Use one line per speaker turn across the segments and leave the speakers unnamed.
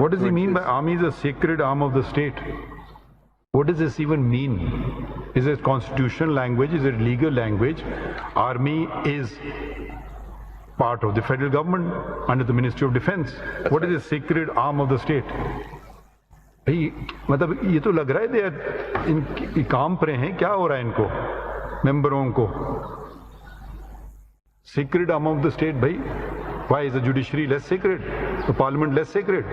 What does he mean by army is a sacred arm of the state? What does this even mean? Is it constitutional language? Is it legal language? Army is part of the federal government under the Ministry of Defense. What is a sacred arm of the state? भाई मतलब ये तो लग रहा है इन काम पर हैं, क्या हो रहा है इनको मेंबरों को? Sacred arm of the state, भाई. Why is the judiciary less sacred? The parliament less sacred?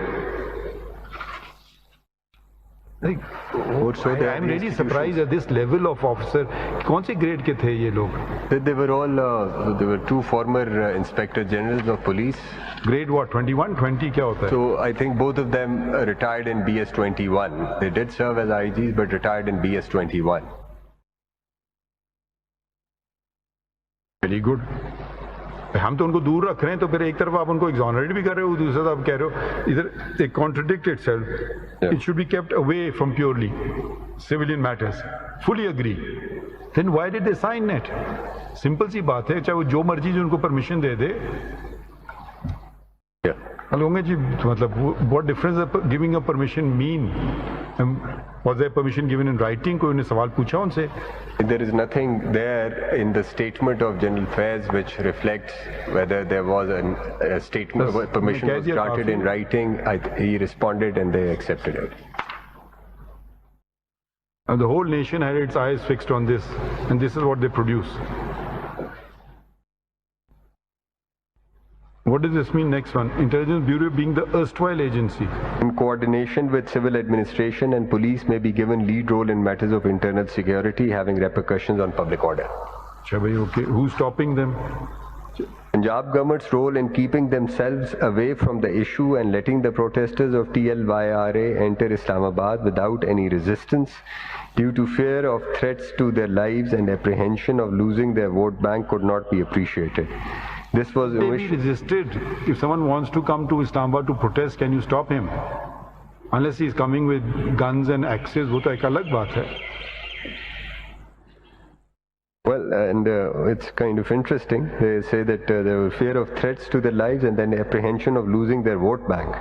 Like, I am really surprised at this level of officer. कौन से grade के थे ये लोग?
They were all, there were two former inspector generals of police.
Grade what? 21, 20 क्या होता है?
So I think both of them retired in BS 21. They did serve as IGs but retired in BS 21.
Very good. हम तो उनको दूर रख रहे हैं, तो फिर एक तरफ आप उनको exonerate भी कर रहे हो, दूसरी तरफ आप कह रहे हो इधर they contradict itself. It should be kept away from purely civilian matters. Fully agree. Then why did they sign it? Simple सी बात है, चाहे वो जो मर्जी जो उनको permission दे दे. लोगे जी मतलब what difference does giving a permission mean? Was there permission given in writing? कोई उन्हें सवाल पूछा उनसे?
There is nothing there in the statement of General Affairs which reflects whether there was a statement of permission was granted in writing. He responded and they accepted it.
And the whole nation had its eyes fixed on this, and this is what they produce. What does this mean? Next one. Intelligence Bureau being the erstwhile agency.
In coordination with civil administration and police may be given lead role in matters of internal security having repercussions on public order.
Okay. Who's stopping them?
Punjab government's role in keeping themselves away from the issue and letting the protesters of TLYRA enter Islamabad without any resistance due to fear of threats to their lives and apprehension of losing their vote bank could not be appreciated. This was
they be resisted. If someone wants to come to Islamabad to protest, can you stop him? Unless he is coming with guns and axes, वो तो एक अलग बात है.
Well, and it's kind of interesting. They say that there were fear of threats to their lives and then apprehension of losing their vote bank.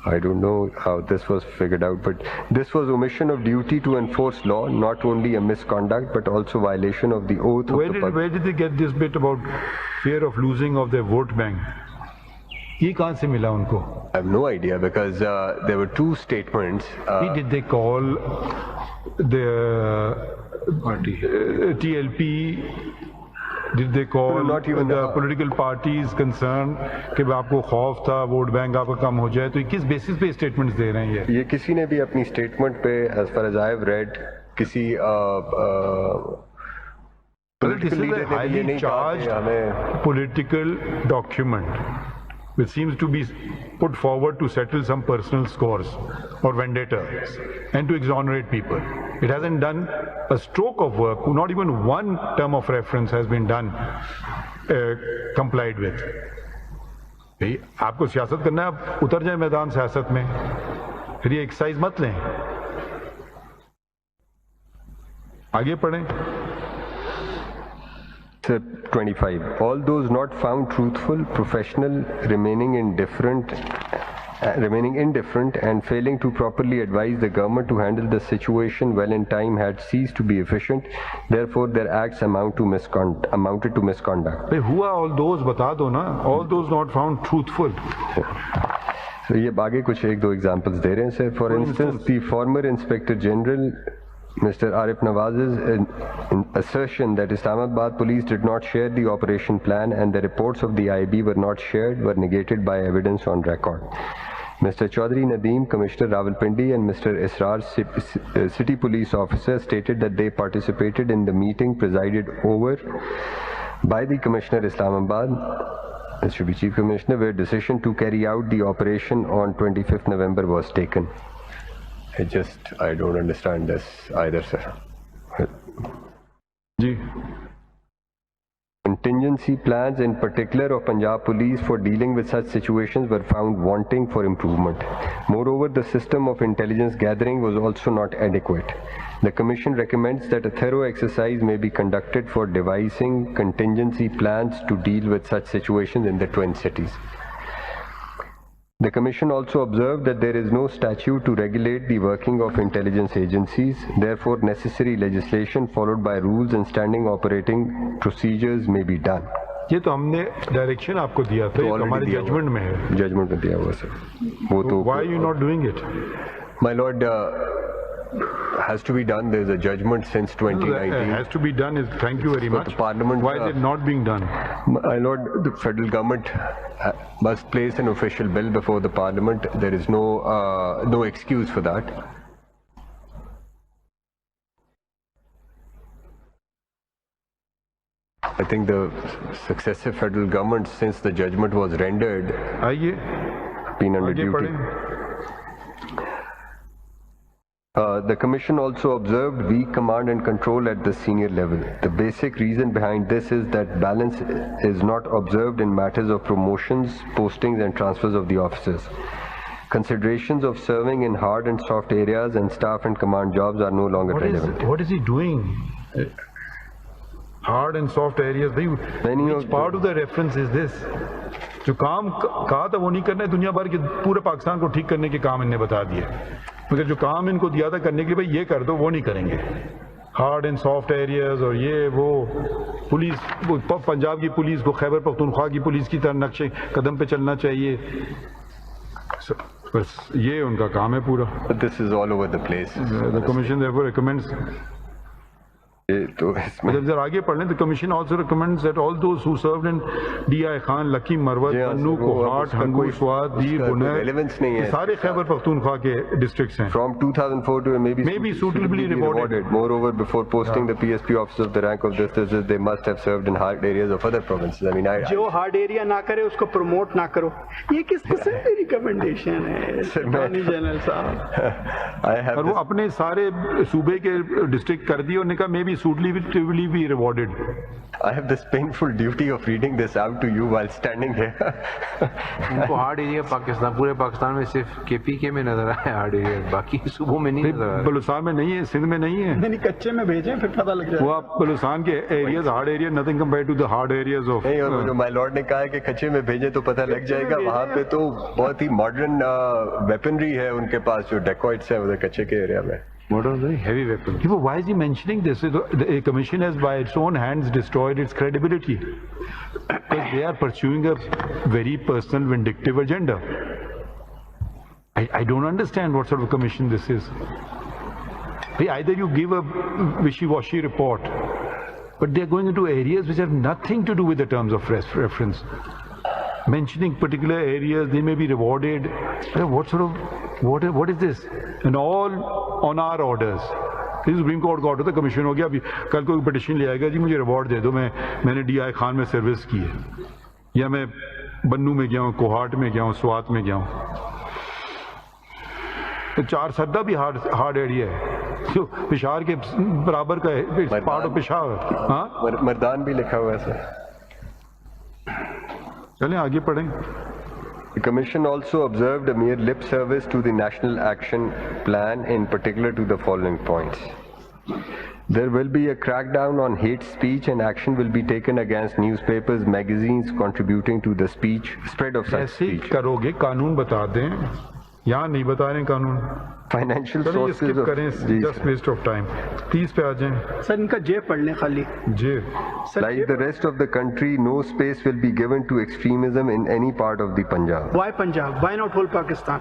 I don't know how this was figured out, but this was omission of duty to enforce law, not only a misconduct, but also violation of the oath of the public.
Where did they get this bit about fear of losing of their vote bank? ये कहाँ से मिला उनको?
I have no idea because there were two statements.
Did they call the party TLP? Did they call
not even
the political parties concerned कि आपको खौफ था vote bank आपका कम हो जाए, तो किस बेसिस पे स्टेटमेंट्स दे रहे हैं
ये किसी ने भी अपनी स्टेटमेंट पे as far as I have read किसी
this is a highly charged political document which seems to be put forward to settle some personal scores or vendettas and to exonerate people. It hasn't done a stroke of work. Not even one term of reference has been done, complied with. भाई आपको सियासत करना है, आप उतर जाए मैदान सियासत में, फिर ये एक्सरसाइज मत लें. आगे पढ़ें.
25. All those not found truthful, professional, remaining indifferent and failing to properly advise the government to handle the situation well in time had ceased to be efficient. Therefore, their acts amounted to misconduct.
Hey, who are all those? बता दो ना. All those not found truthful.
So ये आगे कुछ एक दो examples दे रहे हैं sir. For instance, the former Inspector General Mr. Arif Nawaz's assertion that Islamabad police did not share the operation plan and the reports of the IB were not shared were negated by evidence on record. Mr. Chaudhry Nadeem, Commissioner Rawalpindi and Mr. Israr, City Police Officer, stated that they participated in the meeting presided over by the Commissioner Islamabad, this should be Chief Commissioner, where decision to carry out the operation on 25th November was taken. I don't understand this either, sir.
Ji.
Contingency plans in particular of Punjab Police for dealing with such situations were found wanting for improvement. Moreover, the system of intelligence gathering was also not adequate. The Commission recommends that a thorough exercise may be conducted for devising contingency plans to deal with such situations in the twin cities. The Commission also observed that there is no statute to regulate the working of intelligence agencies. Therefore, necessary legislation followed by rules and standing operating procedures may be done.
ये तो हमने direction आपको दिया था, ये हमारे judgement में है.
जजमेंट में दिया हुआ सर. वो तो
Why are you not doing it?
My lord, has to be done. There is a judgment since 2019.
Has to be done. Thank you very much.
The Parliament.
Why is it not being done?
My lord, the federal government must place an official bill before the Parliament. There is no excuse for that. I think the successive federal government, since the judgment was rendered,
आइए,
been under
आगे
duty.
पढ़ें.
The Commission also observed weak command and control at the senior level. The basic reason behind this is that balance is not observed in matters of promotions, postings and transfers of the officers. Considerations of serving in hard and soft areas and staff and command jobs are no longer relevant.
What is he doing? Hard and soft areas. Which part of the reference is this? जो काम कहा था वो नहीं करना है, दुनिया भर के पूरे पाकिस्तान को ठीक करने के काम इन्हें बता दिए, मगर जो काम इनको दिया था करने के लिए भाई ये कर दो, वो नहीं करेंगे. हार्ड एंड सॉफ्ट एरियाज और ये वो पुलिस, पंजाब की पुलिस को खैबर पख्तूनख्वा की पुलिस की तरह नक्शे कदम पे चलना चाहिए, बस ये उनका काम है पूरा.
This is all over the place.
The Commission therefore recommends. जब जरा आगे पढ़ लें, the Commission also recommends that all those who served in D.I. Khan, Laki, Marwat, Pannu, Kohat, Hangu, Swat, Dir, Bunair, सारे खैबर पख्तूनख्वा के districts हैं.
From 2004 to maybe
suitably rewarded.
Moreover, before posting the PSP officers of the rank of this, they must have served in hard areas of other provinces. I mean,
जो hard area ना करे उसको promote ना करो. ये किस किस्म की recommendation है, Attorney General साहब?
और वो अपने सारे सूबे के district कर दिए, उन्होंने कहा maybe suitably be rewarded.
I have this painful duty of reading this out to you while standing here.
उनको हार्ड एरिया पाकिस्तान, पूरे पाकिस्तान में सिर्फ KPK में नजर आया हार्ड एरिया, बाकी सूबों में नहीं नजर आया.
बलूचिस्तान में नहीं है, सिंध में नहीं है.
नहीं कच्चे में भेजें फिर पता लग जाएगा.
वो आप बलूचिस्तान के areas hard area, nothing compared to the hard areas of.
नहीं, और जो माय लॉर्ड ने कहा है कि कच्चे में भेजें तो पता लग जाएगा, वहाँ पे तो बहुत ही मॉडर्न वेपनरी है उनके पास, जो डेकॉइट्स है उधर कच्चे के एरिया में.
Modern heavy weapons. Why is he mentioning this? The Commission has by its own hands destroyed its credibility because they are pursuing a very personal, vindictive agenda. I don't understand what sort of commission this is. Either you give a wishy-washy report, but they are going into areas which have nothing to do with the terms of reference. Mentioning particular areas, they may be rewarded. What is this? And all on our orders. This Supreme Court का order था, commission हो गया, अभी कल को petition ले आएगा जी मुझे रिवॉर्ड दे दो, मैंने D.I. खान में सर्विस की है, या मैं बन्नू में गया हूँ, कोहाट में गया हूँ, स्वात में गया हूँ. तो चार सद्दा भी हार्ड एरिया है, जो पेशावर के बराबर का है, पार्ट ऑफ पेशावर. हाँ,
मर्दान भी लिखा हुआ है सर.
चलें आगे पढ़ें.
The Commission also observed a mere lip service to the National Action Plan, in particular to the following points. There will be a crackdown on hate speech and action will be taken against newspapers, magazines contributing to the spread of such speech.
ऐसे करोगे, कानून बता दें, यहाँ नहीं बता रहे कानून.
Financial sources of
just waste of time. 30 पे आ जाएं.
सर इनका जे पढ़ लें खाली.
जे.
Like the rest of the country, no space will be given to extremism in any part of the Punjab.
Why Punjab? Why not whole Pakistan?